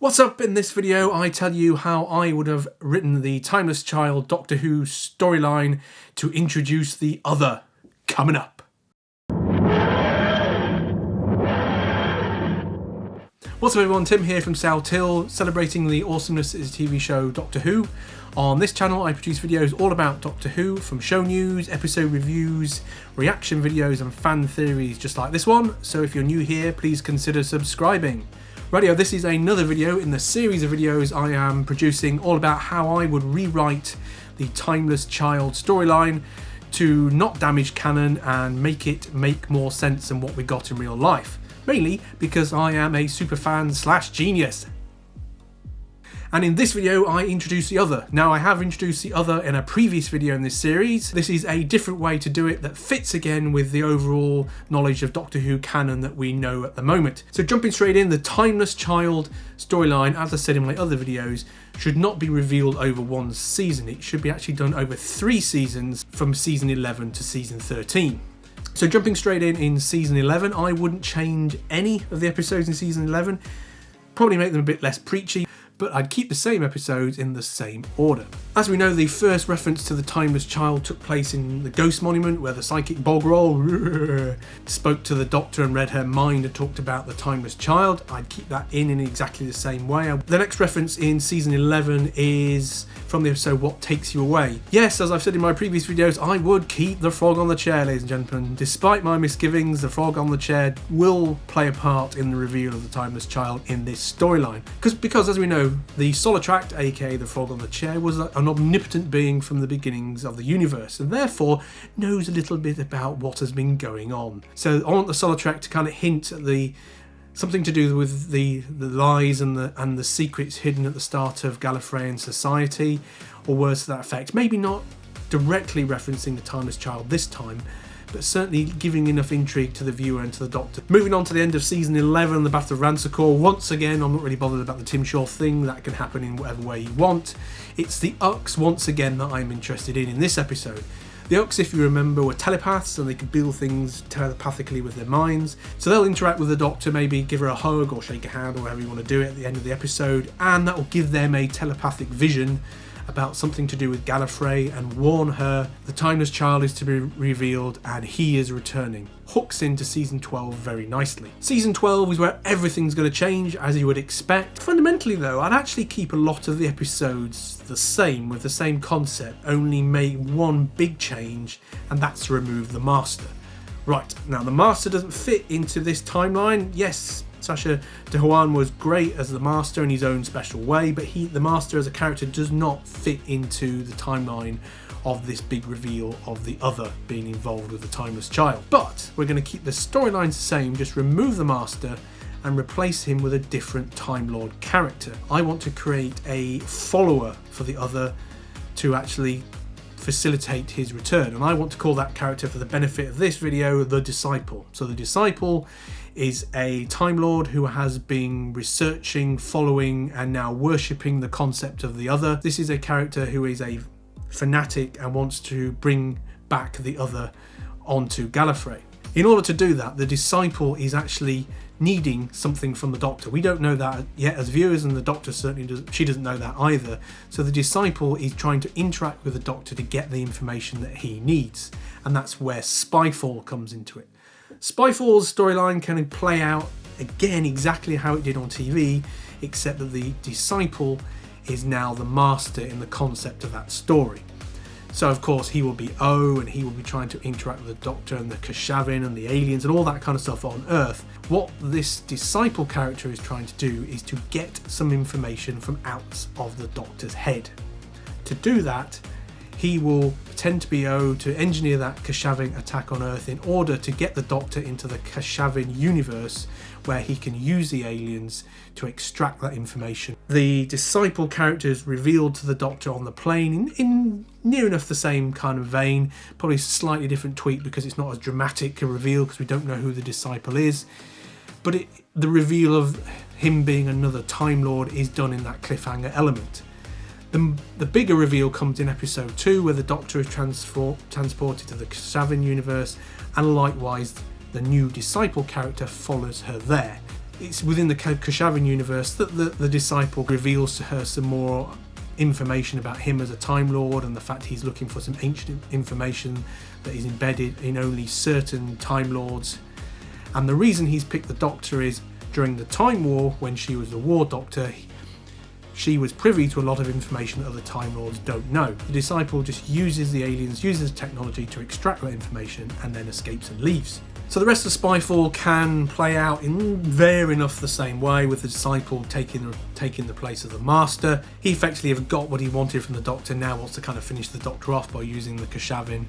What's up? In this video I tell you how I would have written the Timeless Child Doctor Who storyline to introduce the other. Coming up. What's up everyone, Tim here from Sao Til, celebrating the awesomeness is a TV show Doctor Who. On this channel I produce videos all about Doctor Who, from show news, episode reviews, reaction videos and fan theories just like this one, so if you're new here please consider subscribing. Rightio, this is another video in the series of videos I am producing all about how I would rewrite the Timeless Child storyline to not damage canon and make it make more sense than what we got in real life. Mainly because I am a superfan / genius. And in this video I introduce the other. Now I have introduced the other in a previous video in this series. This is a different way to do it that fits again with the overall knowledge of Doctor Who canon that we know at the moment. So jumping straight in, the Timeless Child storyline, as I said in my other videos, should not be revealed over one season. It should be actually done over 3 seasons from season 11 to season 13. So jumping straight in season 11, I wouldn't change any of the episodes in season 11. Probably make them a bit less preachy, but I'd keep the same episodes in the same order. As we know, the first reference to the Timeless Child took place in the Ghost Monument, where the psychic Bogrol spoke to the Doctor and read her mind and talked about the Timeless Child. I'd keep that in exactly the same way. The next reference in season 11 is from the episode What Takes You Away. Yes, as I've said in my previous videos, I would keep the frog on the chair, ladies and gentlemen. Despite my misgivings, the frog on the chair will play a part in the reveal of the Timeless Child in this storyline. Because as we know, the Solitract, aka the frog on the chair, was an omnipotent being from the beginnings of the universe and therefore knows a little bit about what has been going on. So I want the Solitract to kind of hint at something to do with the lies and the secrets hidden at the start of Gallifreyan society, or words to that effect. Maybe not directly referencing the Timeless Child this time, but certainly giving enough intrigue to the viewer and to the Doctor. Moving on to the end of season 11, the Battle of Ransacor. Once again, I'm not really bothered about the Tim Shaw thing. That can happen in whatever way you want. It's the Ux, once again, that I'm interested in this episode. The Ux, if you remember, were telepaths and they could build things telepathically with their minds. So they'll interact with the Doctor, maybe give her a hug or shake a hand or whatever you want to do it at the end of the episode, and that will give them a telepathic vision about something to do with Gallifrey and warn her the Timeless Child is to be revealed and he is returning. Hooks into season 12 very nicely. Season 12 is where everything's going to change, as you would expect. Fundamentally though, I'd actually keep a lot of the episodes the same, with the same concept, only make one big change, and that's to remove the Master. Right, now the Master doesn't fit into this timeline. Yes, Sacha Dhawan was great as the Master in his own special way, but the Master as a character does not fit into the timeline of this big reveal of the other being involved with the Timeless Child. But we're going to keep the storylines the same, just remove the Master and replace him with a different Time Lord character. I want to create a follower for the other to actually facilitate his return, and I want to call that character, for the benefit of this video, the Disciple. So the Disciple is a Time Lord who has been researching, following and now worshipping the concept of the other. This is a character who is a fanatic and wants to bring back the other onto Gallifrey. In order to do that, the Disciple is actually needing something from the Doctor. We don't know that yet as viewers, and the Doctor certainly doesn't know that either. So the Disciple is trying to interact with the Doctor to get the information that he needs, and that's where Spyfall comes into it. Spyfall's storyline can play out again exactly how it did on TV, except that the Disciple is now the Master in the concept of that story. So of course he will be O, and he will be trying to interact with the Doctor and the Kashavin and the aliens and all that kind of stuff on Earth. What this Disciple character is trying to do is to get some information from out of the Doctor's head. To do that, he will pretend to be O to engineer that Kashavin attack on Earth in order to get the Doctor into the Kashavin universe, where he can use the aliens to extract that information. The Disciple character is revealed to the Doctor on the plane in near enough the same kind of vein, probably slightly different tweak because it's not as dramatic a reveal because we don't know who the Disciple is, but the reveal of him being another Time Lord is done in that cliffhanger element. The bigger reveal comes in episode 2, where the Doctor is transported to the Kashavin universe, and likewise the new Disciple character follows her there. it's within the Kashavin universe that the disciple reveals to her some more information about him as a Time Lord, and the fact he's looking for some ancient information that is embedded in only certain Time Lords. And the reason he's picked the Doctor is during the Time War, when she was the War Doctor, she was privy to a lot of information that other Time Lords don't know. The disciple just uses the aliens, uses technology to extract that information, and then escapes and leaves. So the rest of Spyfall can play out in fair enough the same way, with the disciple taking the place of the master. He effectively have got what he wanted from the Doctor, now wants to kind of finish the Doctor off by using the Kashavin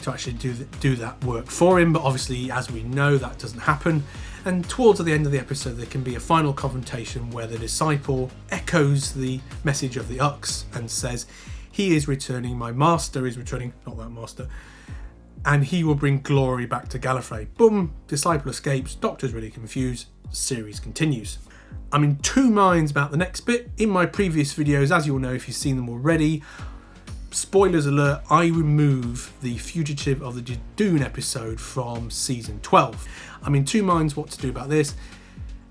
to actually do that work for him. But obviously, as we know, that doesn't happen. And towards the end of the episode, there can be a final confrontation where the disciple echoes the message of the Ux and says, "He is returning, my master is returning," not that master, "and he will bring glory back to Gallifrey." Boom, disciple escapes, Doctor's really confused, series continues. I'm in two minds about the next bit. In my previous videos, as you'll know if you've seen them already, spoilers alert, I remove the Fugitive of the Jadoon episode from season 12. I'm in two minds what to do about this.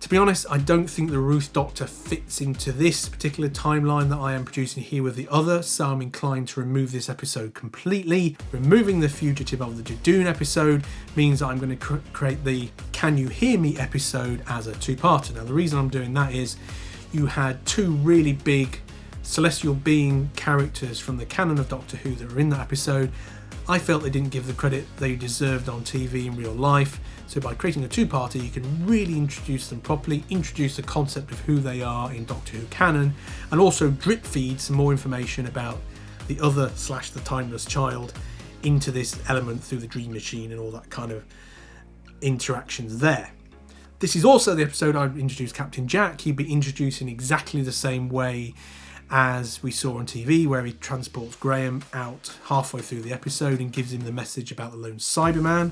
To be honest, I don't think the Ruth Doctor fits into this particular timeline that I am producing here with the other, so I'm inclined to remove this episode completely. Removing the Fugitive of the Jadoon episode means that I'm going to create the Can You Hear Me episode as a two-parter. Now, the reason I'm doing that is you had two really big celestial being characters from the canon of Doctor Who that were in that episode. I felt they didn't give the credit they deserved on TV in real life, so by creating a two-parter you can really introduce them properly, introduce the concept of who they are in Doctor Who canon, and also drip feed some more information about the other / the Timeless Child into this element through the Dream Machine and all that kind of interactions there. This is also the episode I introduced Captain Jack. He'd be introduced in exactly the same way as we saw on TV, where he transports Graham out halfway through the episode and gives him the message about the lone Cyberman.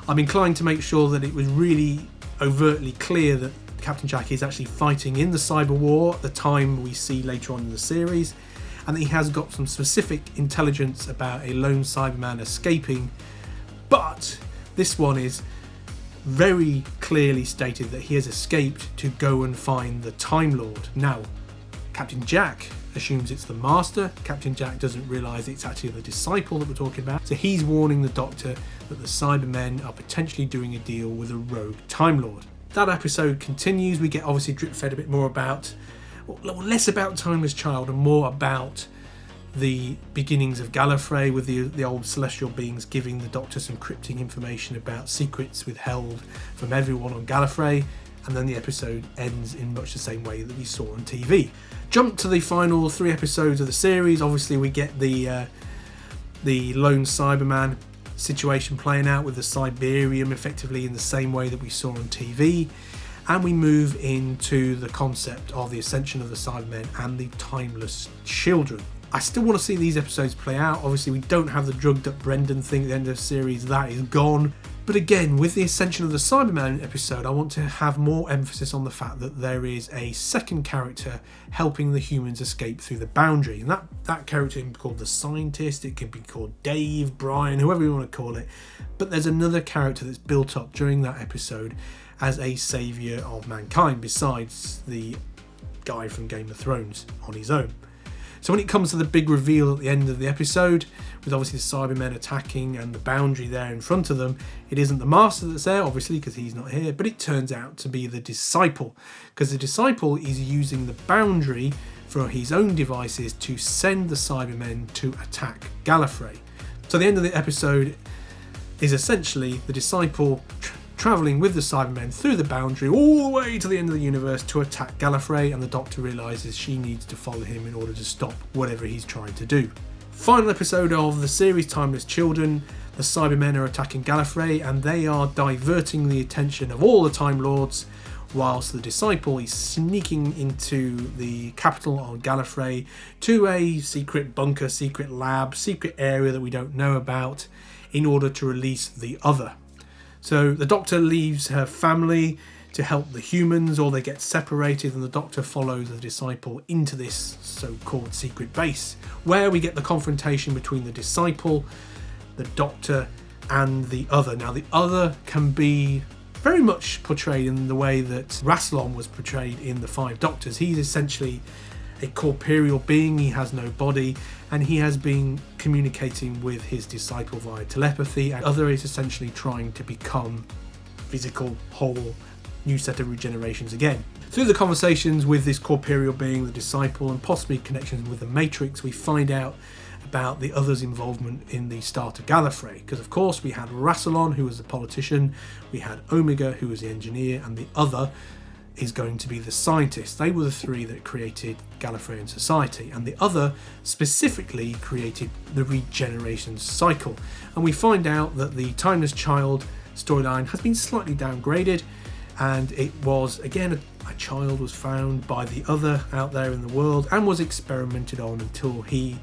I'm inclined to make sure that it was really overtly clear that Captain Jack is actually fighting in the Cyber War at the time we see later on in the series, and that he has got some specific intelligence about a lone Cyberman escaping, but this one is very clearly stated that he has escaped to go and find the Time Lord. Now, Captain Jack assumes it's the Master. Captain Jack doesn't realise it's actually the disciple that we're talking about. So he's warning the Doctor that the Cybermen are potentially doing a deal with a rogue Time Lord. That episode continues. We get obviously drip fed a bit more about, well, less about Timeless Child and more about the beginnings of Gallifrey, with the old celestial beings giving the Doctor some cryptic information about secrets withheld from everyone on Gallifrey. And then the episode ends in much the same way that we saw on TV. Jump to the final 3 episodes of the series. Obviously we get the lone Cyberman situation playing out with the Cyberium effectively in the same way that we saw on TV, and we move into the concept of the ascension of the Cybermen and the Timeless Children. I still want to see these episodes play out. Obviously we don't have the drugged up Brendan thing at the end of the series, that is gone. But again, with the Ascension of the Cyberman episode, I want to have more emphasis on the fact that there is a second character helping the humans escape through the boundary. And that character can be called the Scientist, it can be called Dave, Brian, whoever you want to call it. But there's another character that's built up during that episode as a saviour of mankind, besides the guy from Game of Thrones on his own. So when it comes to the big reveal at the end of the episode, with obviously the Cybermen attacking and the boundary there in front of them, it isn't the Master that's there, obviously, because he's not here, but it turns out to be the Disciple, because the Disciple is using the boundary for his own devices to send the Cybermen to attack Gallifrey. So the end of the episode is essentially the Disciple travelling with the Cybermen through the boundary all the way to the end of the universe to attack Gallifrey, and the Doctor realises she needs to follow him in order to stop whatever he's trying to do. Final episode of the series, Timeless Children. The Cybermen are attacking Gallifrey and they are diverting the attention of all the Time Lords, whilst the Disciple is sneaking into the capital on Gallifrey to a secret bunker, secret lab, secret area that we don't know about, in order to release the other. So the Doctor leaves her family to help the humans, or they get separated, and the Doctor follows the Disciple into this so-called secret base, where we get the confrontation between the Disciple, the Doctor, and the other. Now the other can be very much portrayed in the way that Rassilon was portrayed in The Five Doctors. He's essentially a corporeal being, he has no body, and he has been communicating with his disciple via telepathy, and other is essentially trying to become physical, whole, new set of regenerations again. Through the conversations with this corporeal being, the disciple, and possibly connections with the Matrix, we find out about the other's involvement in the start of Gallifrey. Because of course we had Rassilon, who was the politician, we had Omega, who was the engineer, and the other is going to be the scientist. They were the three that created Gallifreyan society, and the other specifically created the regeneration cycle. And we find out that the Timeless Child storyline has been slightly downgraded, and it was again a child was found by the other out there in the world and was experimented on until he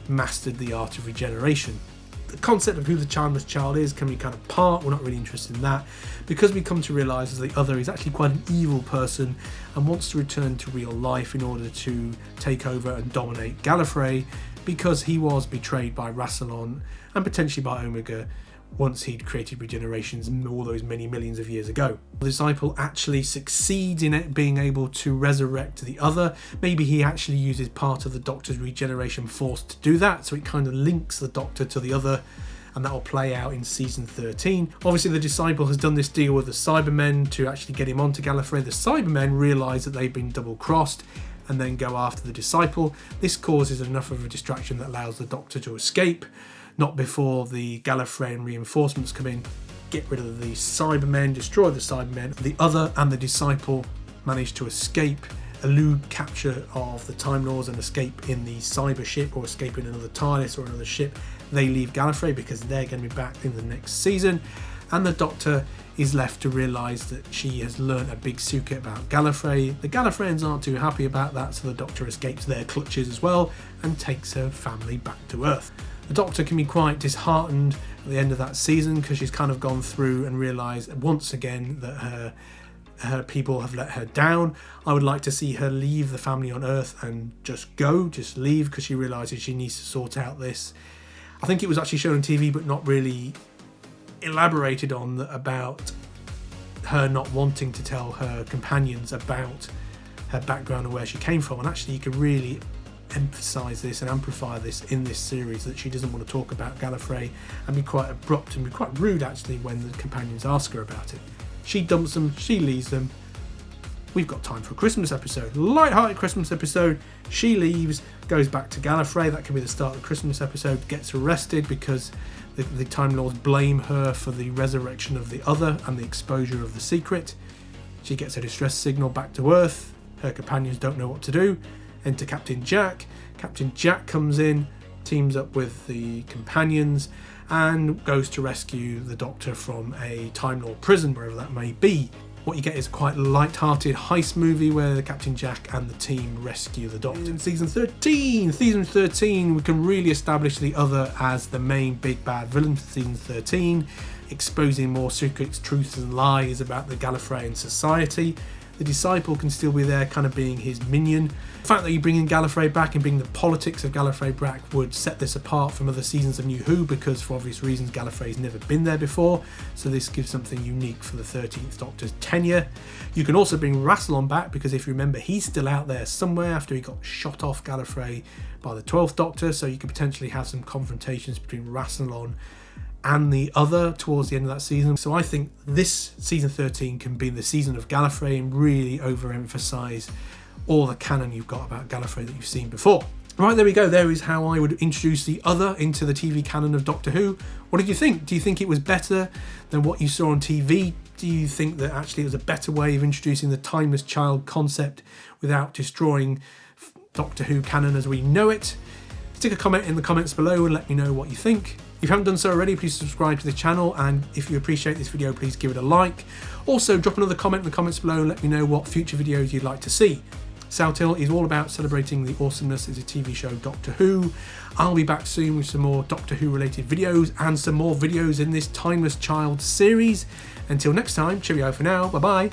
mastered the art of regeneration. The concept of who the Timeless Child is can be kind of part, we're not really interested in that, because we come to realise that the other is actually quite an evil person and wants to return to real life in order to take over and dominate Gallifrey, because he was betrayed by Rassilon and potentially by Omega once he'd created regenerations all those many millions of years ago. The disciple actually succeeds in it being able to resurrect the other. Maybe he actually uses part of the Doctor's regeneration force to do that, so it kind of links the Doctor to the other, and that will play out in season 13. Obviously the disciple has done this deal with the Cybermen to actually get him onto Gallifrey. The Cybermen realise that they've been double crossed and then go after the disciple. This causes enough of a distraction that allows the Doctor to escape. Not before the Gallifreyan reinforcements come in, get rid of the Cybermen, destroy the Cybermen. The other and the disciple manage to escape, elude capture of the Time Lords and escape in the cyber ship, or escape in another TARDIS or another ship. They leave Gallifrey because they're going to be back in the next season, and the Doctor is left to realise that she has learnt a big secret about Gallifrey. The Gallifreyans aren't too happy about that, so the Doctor escapes their clutches as well and takes her family back to Earth. The Doctor can be quite disheartened at the end of that season because she's kind of gone through and realised once again that her people have let her down. I would like to see her leave the family on Earth and just leave, because she realises she needs to sort out this. I think it was actually shown on TV but not really elaborated on, about her not wanting to tell her companions about her background and where she came from, and actually you could really emphasise this and amplify this in this series, that she doesn't want to talk about Gallifrey and be quite abrupt and be quite rude actually when the companions ask her about it. She dumps them, she leaves them. We've got time for a Christmas episode, light-hearted Christmas episode. She leaves, goes back to Gallifrey. That can be the start of the Christmas episode. Gets arrested because the Time Lords blame her for the resurrection of the other and the exposure of the secret. She gets a distress signal back to Earth. Her companions don't know what to do. Enter Captain Jack. Captain Jack comes in, teams up with the companions, and goes to rescue the Doctor from a Time Lord prison, wherever that may be. What you get is quite a light-hearted heist movie where the Captain Jack and the team rescue the Doctor. In season 13, we can really establish the other as the main big bad villain for season 13, exposing more secrets, truths and lies about the Gallifreyan society. The disciple can still be there, kind of being his minion. The fact that you bring in Gallifrey back and bring the politics of Gallifrey back would set this apart from other seasons of New Who, because for obvious reasons Gallifrey's never been there before, so this gives something unique for the 13th Doctor's tenure. You can also bring Rassilon back, because if you remember, he's still out there somewhere after he got shot off Gallifrey by the 12th Doctor, so you could potentially have some confrontations between Rassilon and the other towards the end of that season. So I think this season 13 can be the season of Gallifrey and really overemphasise all the canon you've got about Gallifrey that you've seen before. Right, there we go. There is how I would introduce the other into the TV canon of Doctor Who. What did you think? Do you think it was better than what you saw on TV? Do you think that actually it was a better way of introducing the Timeless Child concept without destroying Doctor Who canon as we know it? Stick a comment in the comments below and let me know what you think. If you haven't done so already, please subscribe to the channel, and if you appreciate this video, please give it a like. Also, drop another comment in the comments below and let me know what future videos you'd like to see. Sao Til is all about celebrating the awesomeness as a TV show Doctor Who. I'll be back soon with some more Doctor Who related videos and some more videos in this Timeless Child series. Until next time, cheerio for now, bye bye.